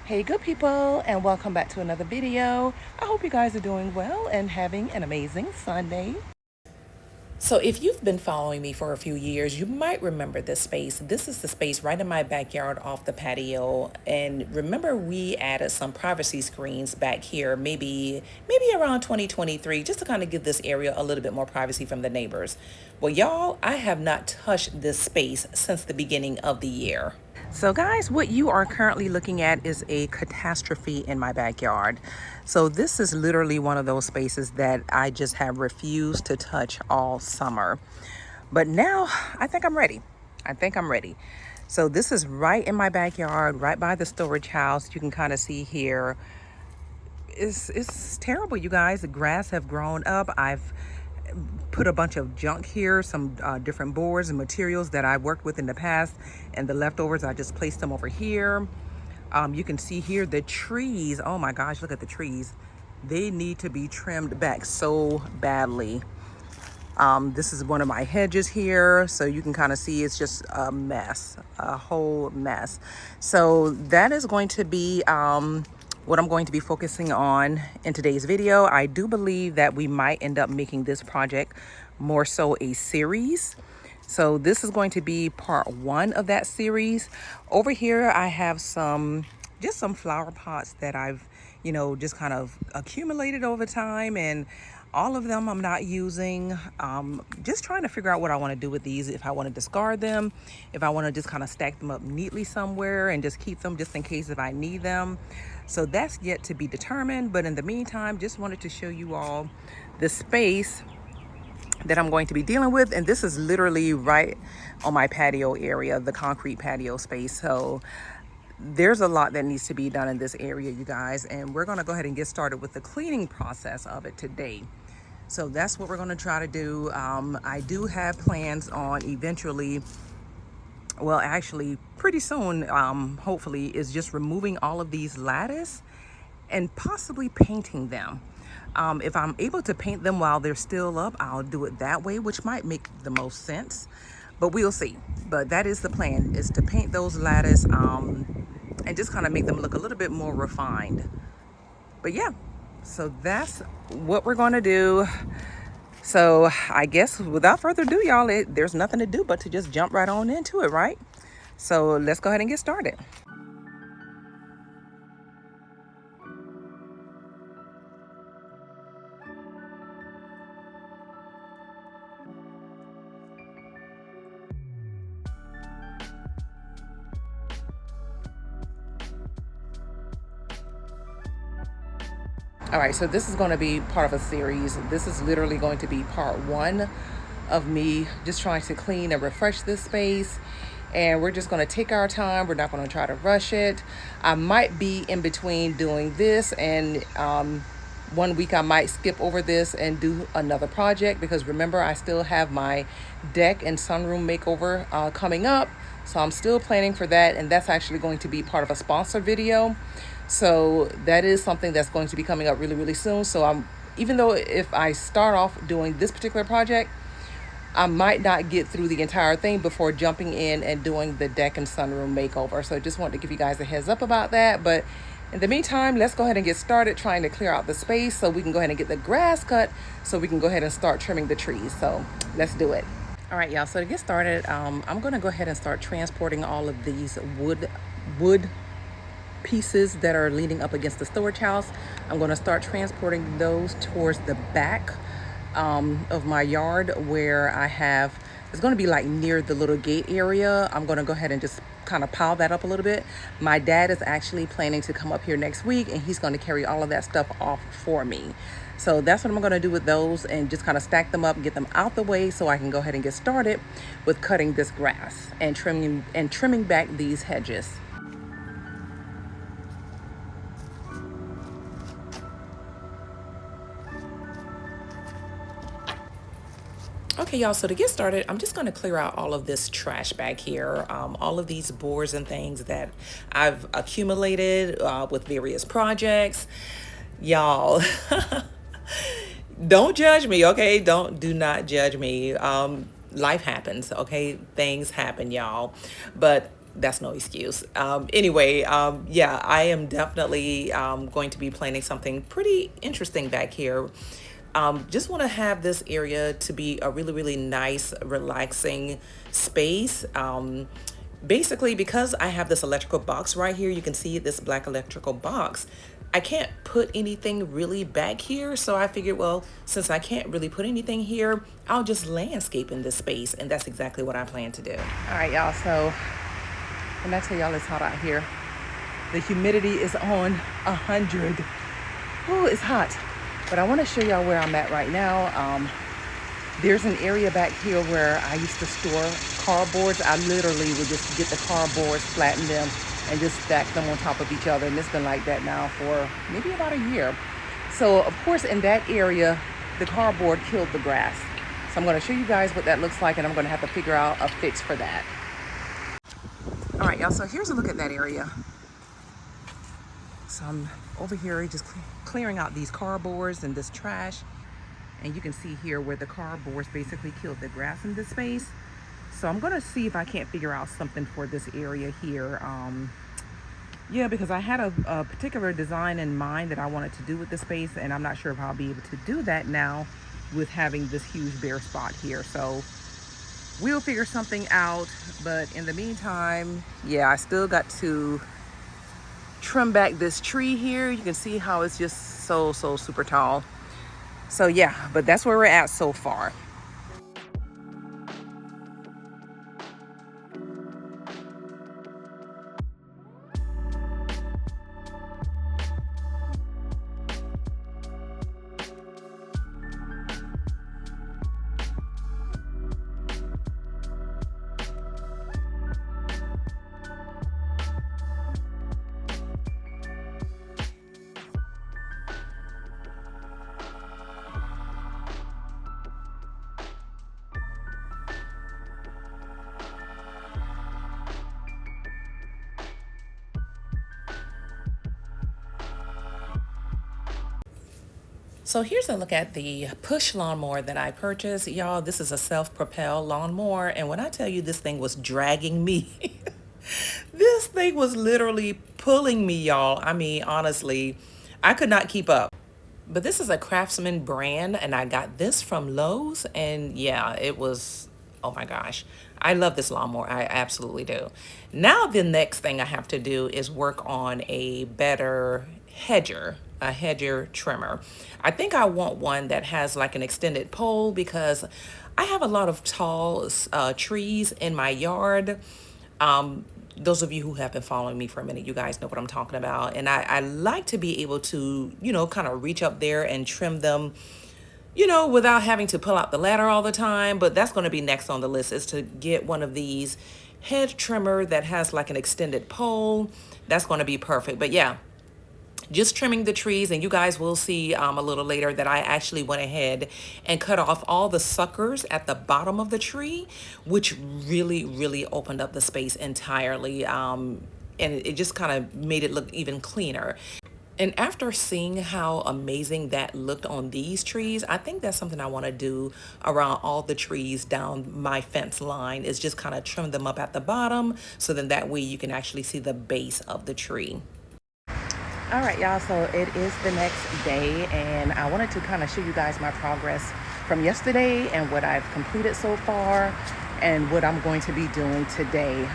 Hey good people, and welcome back to another video. I hope you guys are doing well and having an amazing Sunday. So if you've been following me for a few years, you might remember this space. This is the space right in my backyard off the patio. And remember we added some privacy screens back here, maybe around 2023, just to kind of give this area a little bit more privacy from the neighbors. Well, y'all, I have not touched this space since the beginning of the year. So guys, what you are currently looking at is a catastrophe in my backyard. So this is literally one of those spaces that I just have refused to touch all summer. But now I think I'm ready. I think I'm ready. So this is right in my backyard, right by the storage house. You can kind of see here. It's terrible, you guys. The grass have grown up. I've put a bunch of junk here, some different boards and materials that I worked with in the past, and the leftovers, I just placed them over here. You can see here the trees. Oh my gosh, look at the trees. They need to be trimmed back so badly. This is one of my hedges here, so you can kind of see it's just a mess, a whole mess. So that is going to be what I'm going to be focusing on in today's video. I do believe that we might end up making this project more so a series. So this is going to be part one of that series. Over here, I have just some flower pots that I've, just kind of accumulated over time, and all of them I'm not using. Just trying to figure out what I want to do with these, if I want to discard them, if I want to just kind of stack them up neatly somewhere and just keep them just in case if I need them. So that's yet to be determined. But in the meantime, just wanted to show you all the space that I'm going to be dealing with. And this is literally right on my patio area, the concrete patio space. So there's a lot that needs to be done in this area, you guys. And we're going to go ahead and get started with the cleaning process of it today. So that's what we're going to try to do. I do have plans on eventually, well, actually pretty soon, hopefully, is just removing all of these lattice and possibly painting them. If I'm able to paint them while they're still up, I'll do it that way, which might make the most sense, but we'll see. But that is the plan, is to paint those lattice and just kind of make them look a little bit more refined. But yeah, so that's what we're going to do. So I guess without further ado, y'all, there's nothing to do but to just jump right on into it, right? So let's go ahead and get started. All right, so this is going to be part of a series. This is literally going to be part one of me just trying to clean and refresh this space. And we're just going to take our time. We're not going to try to rush it. I might be in between doing this, and one week I might skip over this and do another project, because remember, I still have my deck and sunroom makeover coming up. So I'm still planning for that, and that's actually going to be part of a sponsor video. So that is something that's going to be coming up really, really soon. So even though if I start off doing this particular project, I might not get through the entire thing before jumping in and doing the deck and sunroom makeover. So I just wanted to give you guys a heads up about that. But in the meantime, let's go ahead and get started trying to clear out the space so we can go ahead and get the grass cut, so we can go ahead and start trimming the trees. So let's do it. All right, y'all. So to get started, I'm going to go ahead and start transporting all of these wood pieces that are leaning up against the storage house. I'm going to start transporting those towards the back of my yard, where it's going to be like near the little gate area. I'm going to go ahead and just kind of pile that up a little bit. My dad is actually planning to come up here next week, and he's going to carry all of that stuff off for me. So that's what I'm going to do with those, and just kind of stack them up, get them out the way so I can go ahead and get started with cutting this grass and trimming back these hedges. Okay, y'all, so to get started, I'm just going to clear out all of this trash back here, all of these boards and things that I've accumulated with various projects. Y'all, don't judge me, okay? Do not judge me. Life happens, okay? Things happen, y'all. But that's no excuse. Anyway, yeah, I am definitely going to be planning something pretty interesting back here. Just want to have this area to be a really, really nice, relaxing space. Basically, because I have this electrical box right here, you can see this black electrical box. I can't put anything really back here, so I figured, well, since I can't really put anything here, I'll just landscape in this space, and that's exactly what I plan to do. All right, y'all, so when I tell y'all it's hot out here, the humidity is on 100. Oh, it's hot. But I want to show y'all where I'm at right now. There's an area back here where I used to store cardboards. I literally would just get the cardboards, flatten them, and just stack them on top of each other. And it's been like that now for maybe about a year. So of course in that area, the cardboard killed the grass. So I'm going to show you guys what that looks like, and I'm going to have to figure out a fix for that. All right, y'all, so here's a look at that area. So I'm over here just clearing out these cardboards and this trash. And you can see here where the cardboards basically killed the grass in this space. So I'm gonna see if I can't figure out something for this area here. Yeah, because I had a particular design in mind that I wanted to do with the space, and I'm not sure if I'll be able to do that now with having this huge bare spot here. So we'll figure something out, but in the meantime, yeah, I still got to trim back this tree here. You can see how it's just so super tall. So yeah, but that's where we're at so far. So here's a look at the push lawnmower that I purchased. Y'all, this is a self-propelled lawnmower. And when I tell you this thing was dragging me, this thing was literally pulling me, y'all. I mean, honestly, I could not keep up. But this is a Craftsman brand, and I got this from Lowe's. And yeah, it was, oh my gosh. I love this lawnmower. I absolutely do. Now the next thing I have to do is work on a better a hedger trimmer. I think I want one that has like an extended pole, because I have a lot of tall trees in my yard. Those of you who have been following me for a minute, you guys know what I'm talking about. And I like to be able to, you know, kind of reach up there and trim them, you know, without having to pull out the ladder all the time. But that's going to be next on the list, is to get one of these hedge trimmer that has like an extended pole. That's going to be perfect. But yeah, just trimming the trees, and you guys will see a little later that I actually went ahead and cut off all the suckers at the bottom of the tree, which really opened up the space entirely, and it just kind of made it look even cleaner. And after seeing how amazing that looked on these trees, I think that's something I want to do around all the trees down my fence line, is just kind of trim them up at the bottom, so then that way you can actually see the base of the tree. All right, y'all, so it is the next day, and I wanted to kind of show you guys my progress from yesterday and what I've completed so far and what I'm going to be doing today.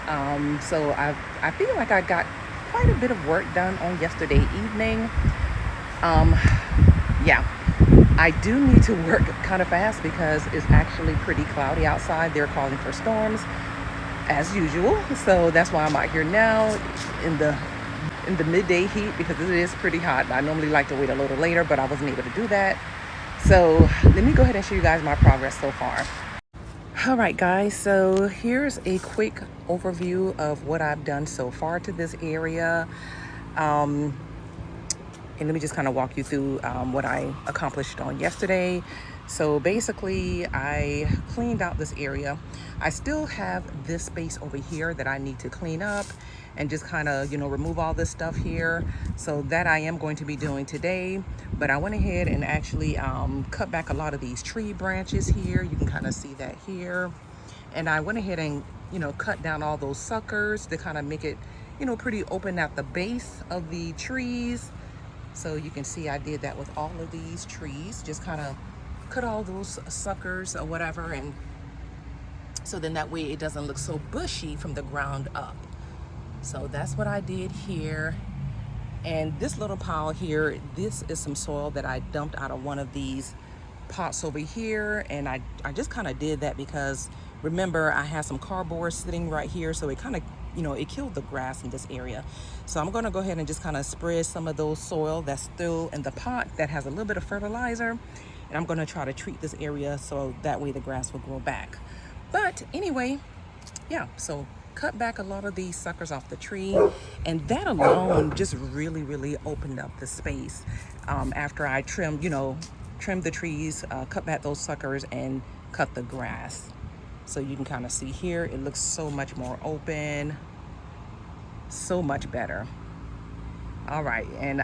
So I feel like I got quite a bit of work done on yesterday evening. Yeah, I do need to work kind of fast because it's actually pretty cloudy outside. They're calling for storms as usual. So that's why I'm out here now in the midday heat, because it is pretty hot. I normally like to wait a little later, but I wasn't able to do that. So let me go ahead and show you guys my progress so far. All right, guys, so here's a quick overview of what I've done so far to this area. And let me just kind of walk you through what I accomplished on yesterday. So basically, I cleaned out this area. I still have this space over here that I need to clean up and just kind of, you know, remove all this stuff here. So that I am going to be doing today. But I went ahead and actually cut back a lot of these tree branches here. You can kind of see that here. And I went ahead and cut down all those suckers to kind of make it, pretty open at the base of the trees. So you can see I did that with all of these trees, just kind of cut all those suckers or whatever, and so then that way it doesn't look so bushy from the ground up. So that's what I did here. And this little pile here, this is some soil that I dumped out of one of these pots over here, and I just kind of did that because remember I had some cardboard sitting right here, so it kind of it killed the grass in this area. So I'm going to go ahead and just kind of spread some of those soil that's still in the pot that has a little bit of fertilizer, and I'm going to try to treat this area so that way the grass will grow back. But anyway, yeah, so cut back a lot of these suckers off the tree, and that alone just really opened up the space. After I trimmed the trees, cut back those suckers and cut the grass. So you can kind of see here, it looks so much more open, so much better. All right, and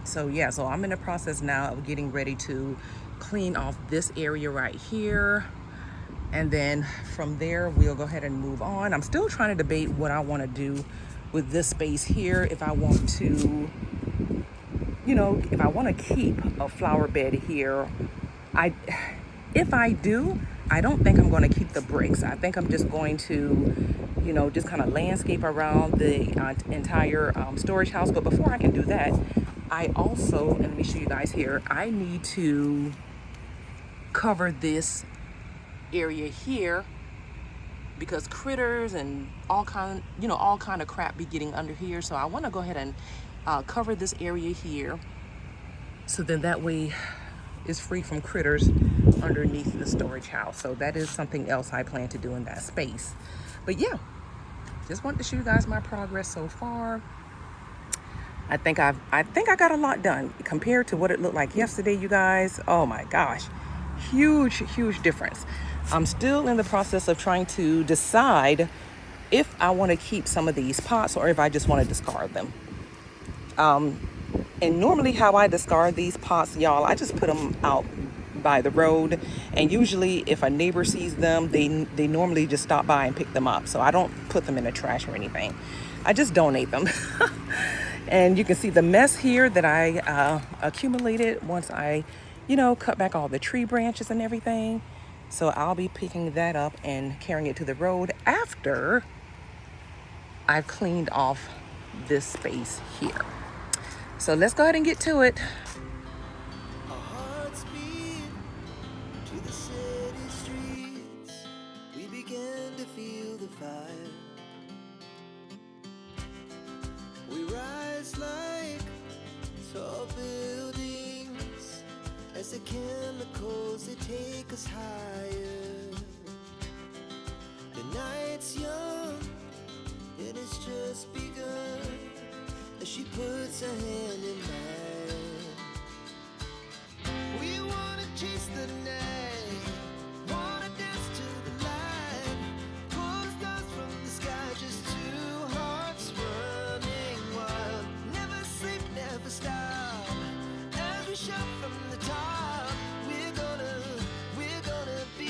so yeah, so I'm in the process now of getting ready to clean off this area right here. And then from there, we'll go ahead and move on. I'm still trying to debate what I want to do with this space here. If I want to, if I want to keep a flower bed here, if I do, I don't think I'm going to keep the bricks. I think I'm just going to, just kind of landscape around the entire storage house. But before I can do that, I also, and let me show you guys here, I need to cover this area here because critters and all kind of crap be getting under here. So I want to go ahead and cover this area here, so then that way it's free from critters underneath the storage house. So that is something else I plan to do in that space. But yeah, just wanted to show you guys my progress so far. I think I got a lot done compared to what it looked like yesterday, you guys. Oh my gosh, huge difference. I'm still in the process of trying to decide if I want to keep some of these pots or if I just want to discard them. And normally how I discard these pots, y'all, I just put them out by the road, and usually if a neighbor sees them, they normally just stop by and pick them up. So I don't put them in the trash or anything. I just donate them. And you can see the mess here that I accumulated once I cut back all the tree branches and everything. So I'll be picking that up and carrying it to the road after I've cleaned off this space here. So let's go ahead and get to it. Our hearts beat to the city streets. We began to feel the fire. We rise like tall buildings as the chemicals, they take us higher. The night's young, it has just begun, as she puts her hand in mine. We wanna chase the night, wanna dance to the light, pull the stars from the sky, just two hearts running wild. Never sleep, never stop, as we shout from the top. We're gonna be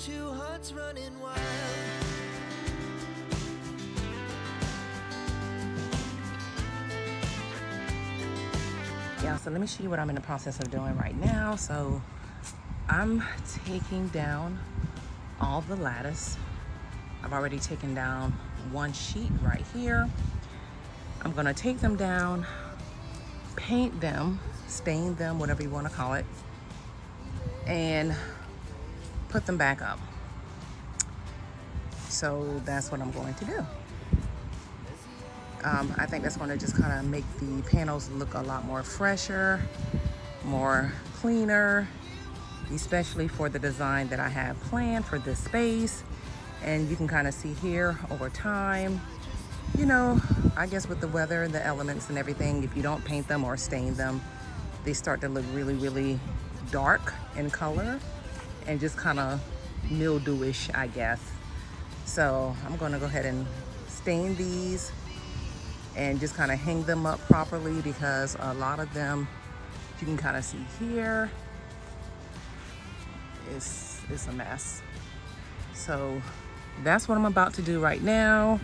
two hearts running wild. Yeah, so let me show you what I'm in the process of doing right now. So I'm taking down all the lattice. I've already taken down one sheet right here. I'm gonna take them down, paint them, stain them, whatever you wanna call it, and put them back up. So that's what I'm going to do. I think that's going to just kind of make the panels look a lot more fresher, more cleaner, especially for the design that I have planned for this space. And you can kind of see here over time, I guess with the weather and the elements and everything, if you don't paint them or stain them, they start to look really dark in color and just kind of mildewish, I guess. So I'm going to go ahead and stain these and just kind of hang them up properly, because a lot of them, you can kind of see here, is a mess. So that's what I'm about to do right now.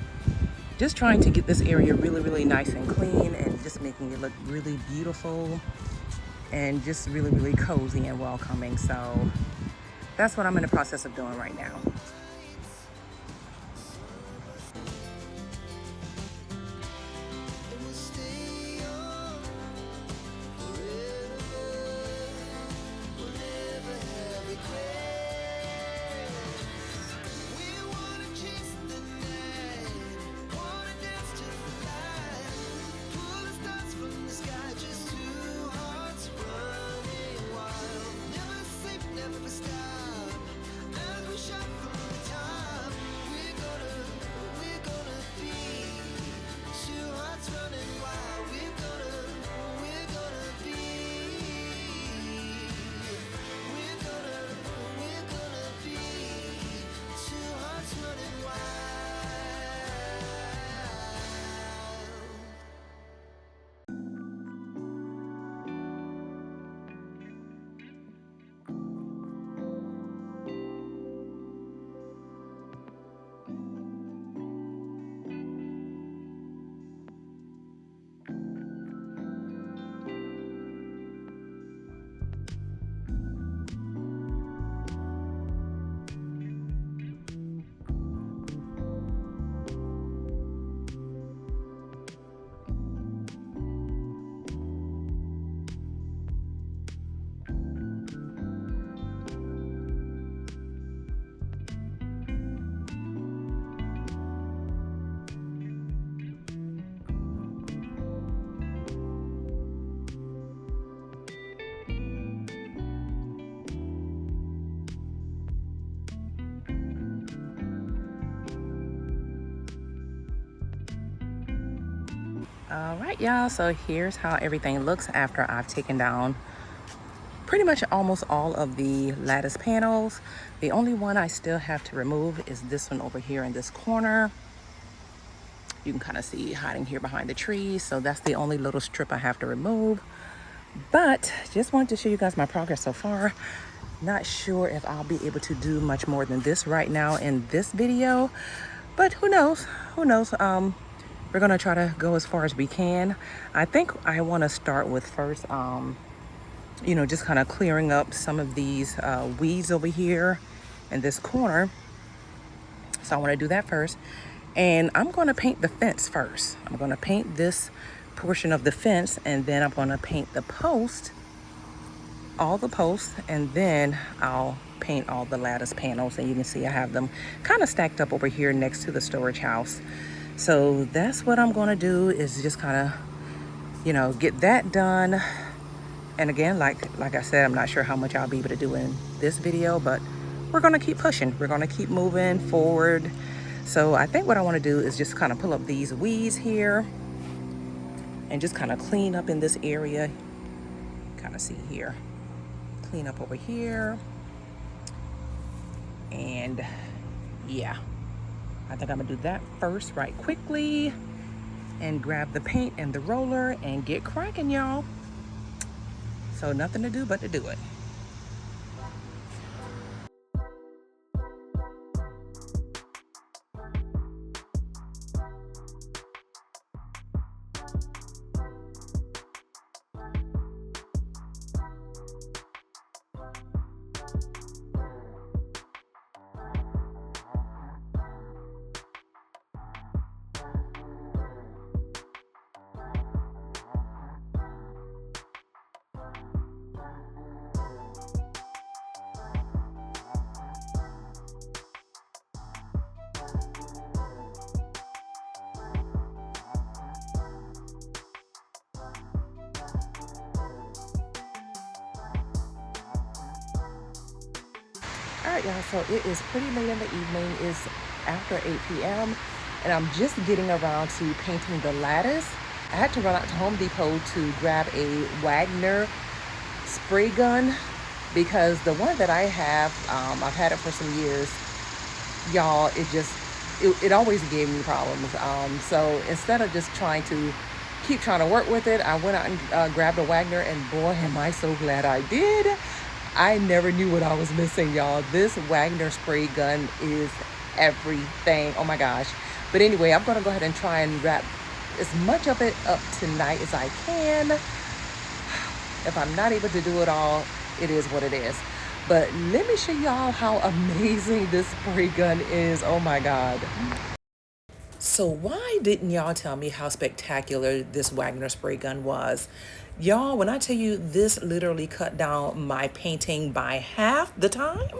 Just trying to get this area really, really nice and clean and just making it look really beautiful and just really, really cozy and welcoming. So that's what I'm in the process of doing right now. It will stay on forever. We'll never have regrets. We wanna chase the night, wanna dance to the light, pull the stars from the sky, just two hearts running wild. Never sleep, never stop, as we shot from the top. We're gonna be two hearts running wild. We're gonna be. We're gonna be two hearts running wild. All right, y'all, so here's how everything looks after I've taken down pretty much almost all of the lattice panels. The only one I still have to remove is this one over here in this corner. You can kind of see hiding here behind the trees. So that's the only little strip I have to remove. But just wanted to show you guys my progress so far. Not sure if I'll be able to do much more than this right now in this video, but who knows? Who knows? We're gonna try to go as far as we can. I think I want to start with first, you know, just kind of clearing up some of these weeds over here in this corner. So I want to do that first. And I'm going to paint the fence first. I'm going to paint this portion of the fence, and then I'm going to paint the post, all the posts, and then I'll paint all the lattice panels. And you can see I have them kind of stacked up over here next to the storage house. So that's what I'm going to do, is just kind of, you know, get that done. And again, like I said, I'm not sure how much I'll be able to do in this video, but we're going to keep pushing. We're going to keep moving forward. So I think what I want to do is just kind of pull up these weeds here and just kind of clean up in this area. Kind of see here. Clean up over here. And yeah, I think I'm gonna do that first right quickly and grab the paint and the roller and get cracking, y'all. So nothing to do but to do it. All right, y'all, so it is pretty late in the evening. It's after 8 p.m. and I'm just getting around to painting the lattice. I had to run out to Home Depot to grab a Wagner spray gun because the one that I have, I've had it for some years. Y'all, it always gave me problems. So instead of just trying to work with it, I went out and grabbed a Wagner, and boy, am I so glad I did. I never knew what I was missing, y'all. This Wagner spray gun is everything. Oh my gosh. But anyway, I'm gonna go ahead and try and wrap as much of it up tonight as I can. If I'm not able to do it all, it is what it is. But let me show y'all how amazing this spray gun is. Oh my God. So why didn't y'all tell me how spectacular this Wagner spray gun was? Y'all, when I tell you this literally cut down my painting by half the time,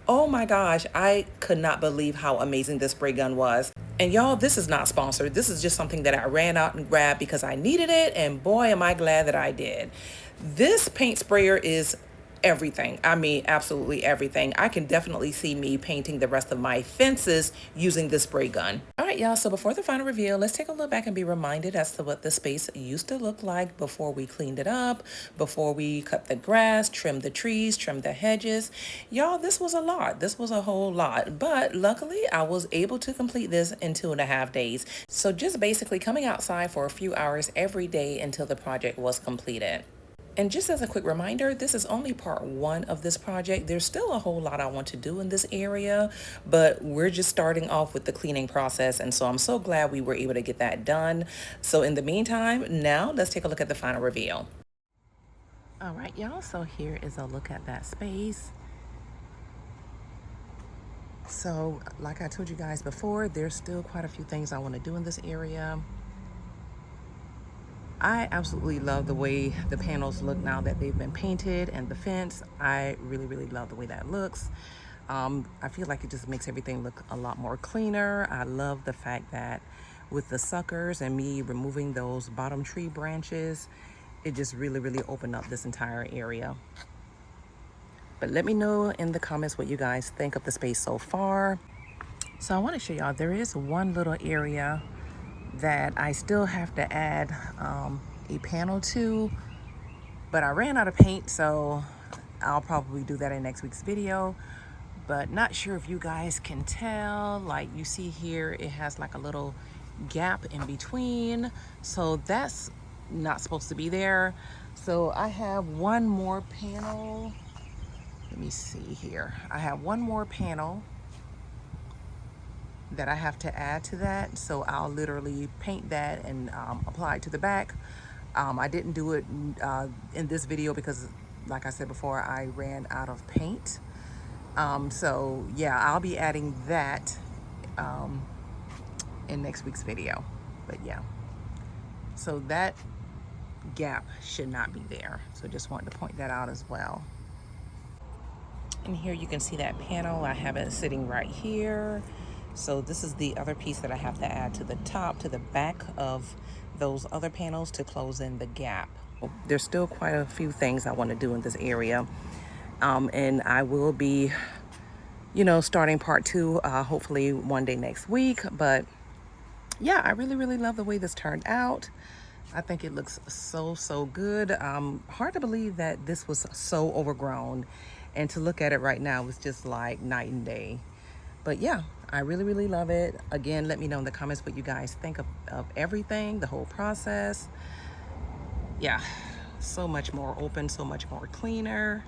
oh my gosh, I could not believe how amazing this spray gun was. And y'all, this is not sponsored. This is just something that I ran out and grabbed because I needed it, and boy, am I glad that I did. This paint sprayer is everything. I mean, absolutely everything. I can definitely see me painting the rest of my fences using this spray gun. All right, y'all, so before the final reveal, let's take a look back and be reminded as to what the space used to look like before we cleaned it up, before we cut the grass, trimmed the trees, trimmed the hedges. Y'all, this was a lot. This was a whole lot, but luckily I was able to complete this in 2.5 days. So just basically coming outside for a few hours every day until the project was completed. And just as a quick reminder, this is only part 1 of this project. There's still a whole lot I want to do in this area, but we're just starting off with the cleaning process. And so I'm so glad we were able to get that done. So in the meantime, now let's take a look at the final reveal. All right, y'all, so here is a look at that space. So like I told you guys before, there's still quite a few things I want to do in this area. I absolutely love the way the panels look now that they've been painted, and the fence, I really love the way that looks. I feel like it just makes everything look a lot more cleaner. I love the fact that with the suckers and me removing those bottom tree branches, it just really opened up this entire area. But let me know in the comments what you guys think of the space so far. So I want to show y'all, there is one little area that I still have to add a panel to, but I ran out of paint, so I'll probably do that in next week's video. But not sure if you guys can tell, like you see here, it has like a little gap in between, so that's not supposed to be there. So I have one more panel. Let me see here. I have one more panel that I have to add to that, so I'll literally paint that and apply it to the back. I didn't do it in this video because, like I said before, I ran out of paint. So yeah, I'll be adding that in next week's video. But yeah, so that gap should not be there, so just wanted to point that out as well. And here you can see that panel. I have it sitting right here. So this is the other piece that I have to add to the top, to the back of those other panels to close in the gap. There's still quite a few things I want to do in this area. And I will be, you know, starting part 2, hopefully one day next week. But yeah, I really love the way this turned out. I think it looks so good. Hard to believe that this was so overgrown, and to look at it right now was just like night and day. But yeah, I really love it. Again, let me know in the comments what you guys think of everything, the whole process. Yeah, so much more open, so much more cleaner.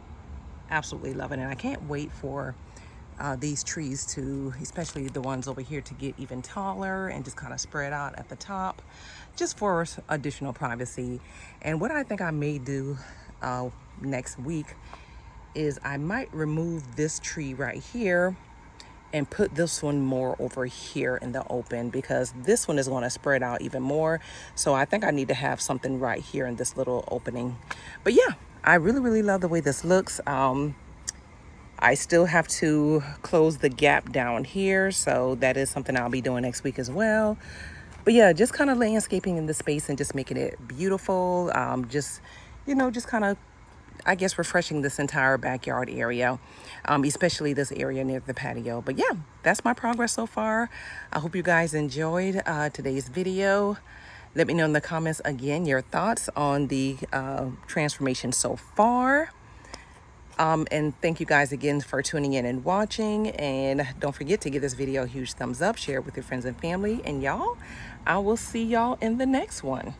Absolutely love it. And I can't wait for these trees to, especially the ones over here, to get even taller and just kind of spread out at the top, just for additional privacy. And what I think I may do next week is I might remove this tree right here and put this one more over here in the open, because this one is going to spread out even more. So I think I need to have something right here in this little opening. But yeah, I really love the way this looks. I still have to close the gap down here, so that is something I'll be doing next week as well. But yeah, just kind of landscaping in the space and just making it beautiful. Just, you know, just kind of, I guess, refreshing this entire backyard area, especially this area near the patio. But yeah, that's my progress so far. I hope you guys enjoyed today's video. Let me know in the comments again your thoughts on the transformation so far. And thank you guys again for tuning in and watching. And don't forget to give this video a huge thumbs up, share it with your friends and family. And y'all, I will see y'all in the next one.